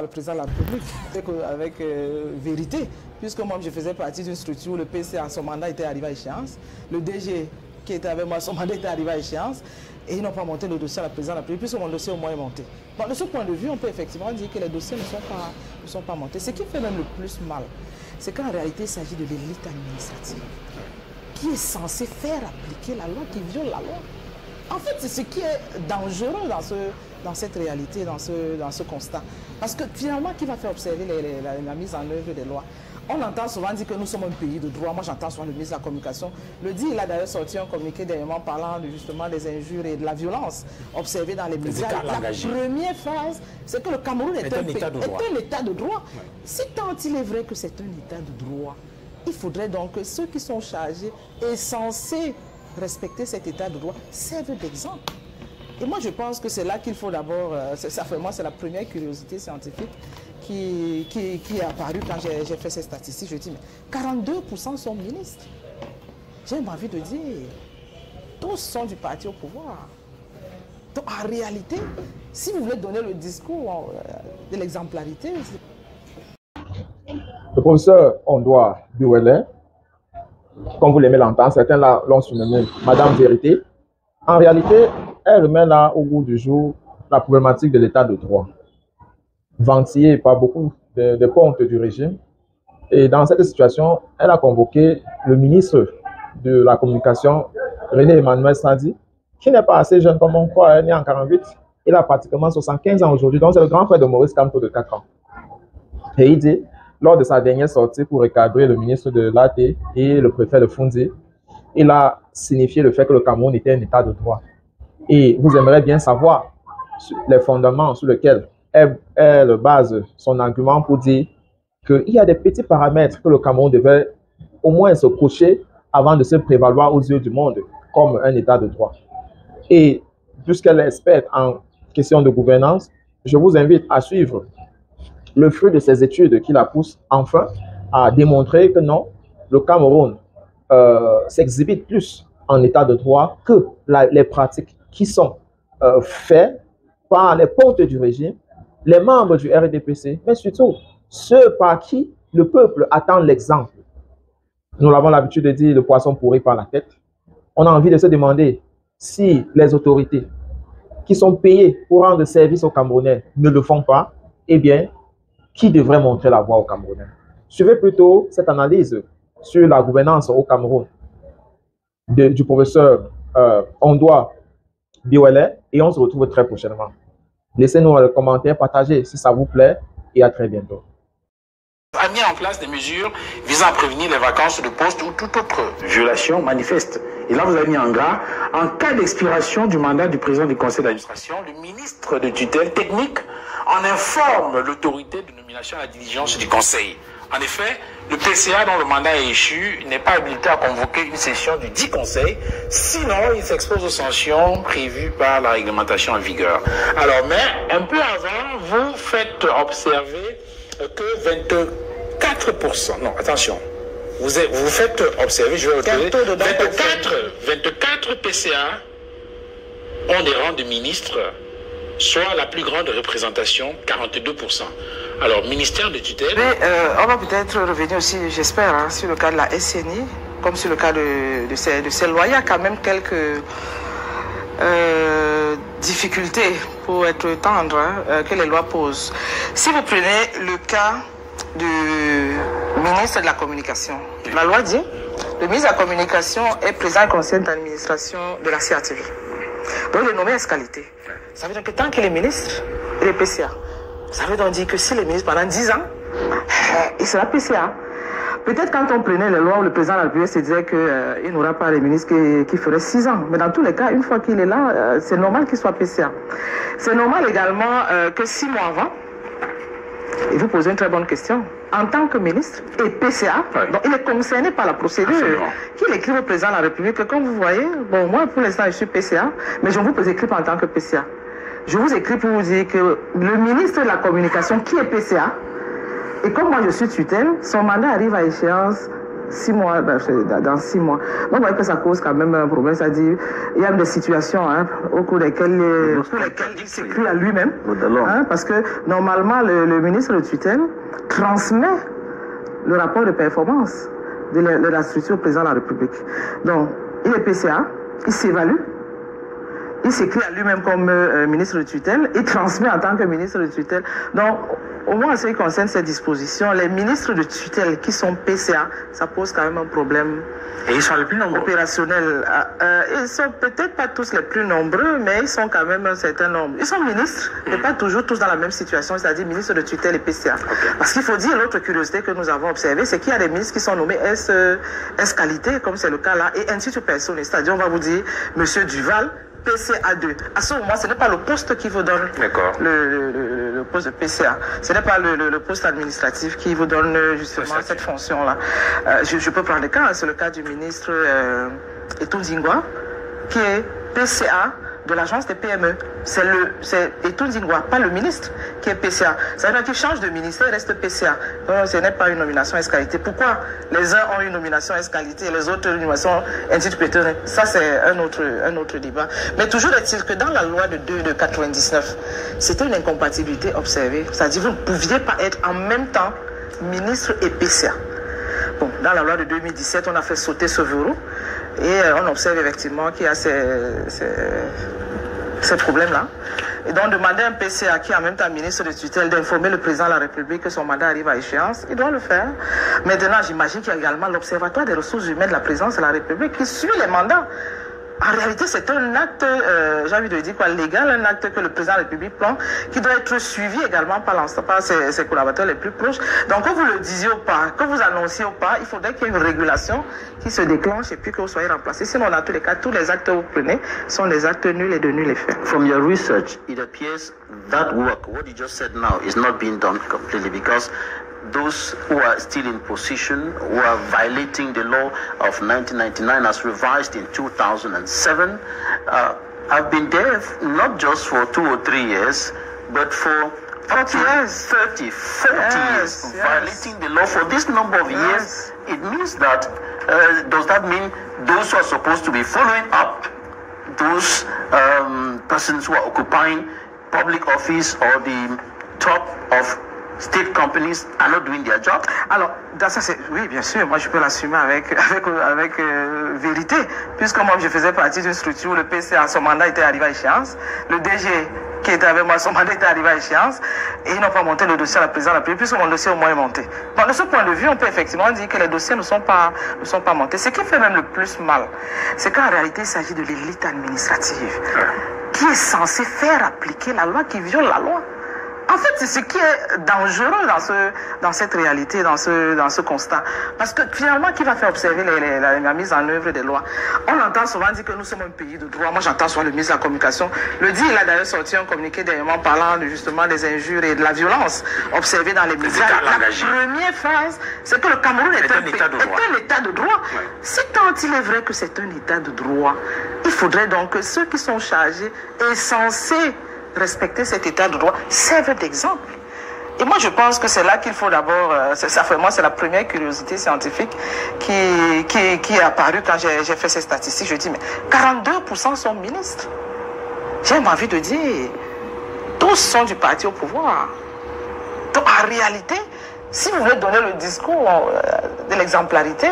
Le président de la République avec vérité, puisque moi je faisais partie d'une structure où le PCA, son mandat était arrivé à échéance, le DG qui était avec moi, son mandat était arrivé à échéance, et ils n'ont pas monté le dossier à la présidente de la République, puisque mon dossier au moins est monté. Bon, de ce point de vue, on peut effectivement dire que les dossiers ne sont pas montés. Ce qui fait même le plus mal, c'est qu'en réalité, il s'agit de l'élite administrative, qui est censée faire appliquer la loi, qui viole la loi. En fait, c'est ce qui est dangereux dans cette réalité, dans ce constat. Parce que finalement, qui va faire observer la mise en œuvre des lois? On entend souvent dire que nous sommes un pays de droit. Moi, j'entends souvent le ministre de la Communication le dire. Il a d'ailleurs sorti un communiqué dernièrement parlant justement des injures et de la violence observée dans les médias. La première phrase, c'est que le Cameroun est un état de droit. Ouais. Si tant il est vrai que c'est un état de droit, il faudrait donc que ceux qui sont chargés et censés respecter cet état de droit servent d'exemple. Et moi, je pense que c'est là qu'il faut d'abord, moi, c'est la première curiosité scientifique qui est apparue quand j'ai fait ces statistiques. Je dis, mais 42% sont ministres. J'ai envie de dire, tous sont du parti au pouvoir. Donc, en réalité, si vous voulez donner le discours de l'exemplarité... Le professeur Ondoa Biwele, comme vous l'aimez l'entendre, certains l'ont surnommé Madame Vérité. En réalité, elle remet là au goût du jour la problématique de l'état de droit, ventillée par beaucoup de pontes du régime. Et dans cette situation, elle a convoqué le ministre de la Communication, René Emmanuel Sadi, qui n'est pas assez jeune comme on croit, né en 48. Il a pratiquement 75 ans aujourd'hui, donc c'est le grand frère de Maurice Kamto de 4 ans. Et il dit, lors de sa dernière sortie pour recadrer le ministre de l'AT et le préfet de Fundi, il a signifié le fait que le Cameroun était un état de droit. Et vous aimeriez bien savoir les fondements sur lesquels elle base son argument pour dire qu'il y a des petits paramètres que le Cameroun devait au moins se cocher avant de se prévaloir aux yeux du monde comme un état de droit. Et puisqu'elle est experte en question de gouvernance, je vous invite à suivre le fruit de ces études qui la poussent enfin à démontrer que non, le Cameroun s'exhibite plus en état de droit que les pratiques qui sont faites par les pontes du régime, les membres du RDPC, mais surtout ceux par qui le peuple attend l'exemple. Nous l'avons l'habitude de dire, le poisson pourri par la tête. On a envie de se demander si les autorités qui sont payées pour rendre service aux Camerounais ne le font pas, eh bien, qui devrait montrer la voie aux Camerounais? Suivez plutôt cette analyse sur la gouvernance au Cameroun du professeur Ondoa Biwele et on se retrouve très prochainement. Laissez-nous le commentaire, partagez si ça vous plaît et à très bientôt. A mis en place des mesures visant à prévenir les vacances de poste ou toute autre violation manifeste. Et là, vous avez mis en gras, en cas d'expiration du mandat du président du conseil d'administration, le ministre de tutelle technique en informe l'autorité de nomination à la diligence du conseil. En effet, le PCA dont le mandat est échu n'est pas habilité à convoquer une session du dit conseil, sinon il s'expose aux sanctions prévues par la réglementation en vigueur. Alors, mais un peu avant, vous faites observer que 24%, non, attention, vous faites observer, je vais retrouver, 24 PCA ont des rangs de ministres, soit la plus grande représentation, 42%. Alors, ministère de tutelle... Mais on va peut-être revenir aussi, j'espère, hein, sur le cas de la SNI, comme sur le cas de ces lois. Il y a quand même quelques difficultés, pour être tendre, hein, que les lois posent. Si vous prenez le cas du ministre de la Communication, la loi dit, le ministre de la Communication est président du conseil d'administration de la CRTV. Donc, il est nommé escalité. Ça veut dire que tant qu'il est ministre, il est PCA. Ça veut donc dire que s'il est ministre pendant 10 ans, il sera PCA. Peut-être quand on prenait les lois où le président de la République se disait qu'il n'aura pas les ministres qui feraient 6 ans. Mais dans tous les cas, une fois qu'il est là, c'est normal qu'il soit PCA. C'est normal également que 6 mois avant, et vous posez une très bonne question, en tant que ministre et PCA, donc il est concerné par la procédure qu'il écrit au président de la République. Comme vous voyez, bon, moi pour l'instant je suis PCA, mais je ne vous écris pas en tant que PCA. Je vous écris pour vous dire que le ministre de la Communication qui est PCA, et comme moi je suis tutelle, son mandat arrive à échéance 6 mois, dans 6 mois. Donc, vous voyez que ça cause quand même un problème. C'est-à-dire, il y a des situations au cours desquelles il s'écrit à lui-même. Parce que normalement, le ministre de tutelle transmet le rapport de performance de la structure au président de la République. Donc, il est PCA, il s'évalue, il s'écrit à lui-même comme ministre de tutelle, il transmet en tant que ministre de tutelle. Donc, au moins en ce qui concerne ces dispositions, les ministres de tutelle qui sont PCA, ça pose quand même un problème. Et ils sont les plus nombreux. Opérationnel. Ils sont peut-être pas tous les plus nombreux, mais ils sont quand même un certain nombre. Ils sont ministres, mais pas toujours tous dans la même situation, c'est-à-dire ministres de tutelle et PCA. Parce qu'il faut dire, l'autre curiosité que nous avons observée, c'est qu'il y a des ministres qui sont nommés S qualité, comme c'est le cas là, et ainsi de personnes. C'est-à-dire, on va vous dire, Monsieur Duval, PCA2. À ce moment, ce n'est pas le poste qui vous donne le poste de PCA. Ce n'est pas le poste administratif qui vous donne justement cette fonction-là. Je peux prendre le cas, c'est le cas du ministre Etou Zingwa, qui est PCA de l'agence des PME. C'est Etou Zingwa, pas le ministre, qui est PCA. Ça veut dire qu'il change de ministère, il reste PCA. Donc, ce n'est pas une nomination S-qualité. Pourquoi les uns ont une nomination S-qualité et les autres une nomination intitulée? Ça, c'est un autre débat. Mais toujours est-il que dans la loi de 99, c'était une incompatibilité observée. C'est-à-dire que vous ne pouviez pas être en même temps ministre et PCA. Bon, dans la loi de 2017, on a fait sauter ce verrou et on observe effectivement qu'il y a ces problèmes-là. Et donc, demander à un PCA qui est en même temps ministre de tutelle d'informer le président de la République que son mandat arrive à échéance, il doit le faire. Maintenant, j'imagine qu'il y a également l'Observatoire des ressources humaines de la présidence de la République qui suit les mandats. En réalité, c'est un acte, j'ai envie de dire quoi, légal, un acte que le président de la République prend, qui doit être suivi également par ses collaborateurs les plus proches. Donc, que vous le disiez ou pas, que vous annonciez ou pas, il faudrait qu'il y ait une régulation qui se déclenche et puis que vous soyez remplacé. Sinon, dans tous les cas, tous les actes que vous prenez sont des actes nuls et de nuls effets. From your research, it appears that work, what you just said now, is not being done completely because those who are still in position, who are violating the law of 1999 as revised in 2007, have been there not just for 2 or 3 years, but for 30 years, 30, 40 years, violating the law for this number of years. It means that, does that mean those who are supposed to be following up, those persons who are occupying public office or the top of state companies are not doing their job? Alors, dans ça, oui, bien sûr, moi je peux l'assumer avec vérité, puisque moi je faisais partie d'une structure où le PCA, son mandat était arrivé à échéance, le DG qui était avec moi, son mandat était arrivé à échéance, et ils n'ont pas monté le dossier à la présidence de la République, puisque mon dossier au moins est monté. Bon, de ce point de vue, on peut effectivement dire que les dossiers ne sont pas montés. Ce qui fait même le plus mal, c'est qu'en réalité, il s'agit de l'élite administrative, qui est censée faire appliquer la loi, qui viole la loi. En fait, c'est ce qui est dangereux dans cette réalité, dans ce constat. Parce que finalement, qui va faire observer la mise en œuvre des lois? On entend souvent dire que nous sommes un pays de droit. Moi, j'entends souvent le ministre de la Communication le dire. Il a d'ailleurs sorti un communiqué dernièrement parlant justement des injures et de la violence observées dans les médias. La première phrase, c'est que le Cameroun est un état de droit. Ouais. Si tant il est vrai que c'est un état de droit, il faudrait donc que ceux qui sont chargés et censés respecter cet état de droit servent d'exemple. Et moi, je pense que c'est là qu'il faut d'abord, vraiment, c'est la première curiosité scientifique qui est apparue quand j'ai fait ces statistiques. Je dis, mais 42% sont ministres. J'ai envie de dire, tous sont du parti au pouvoir. Donc, en réalité, si vous voulez donner le discours de l'exemplarité,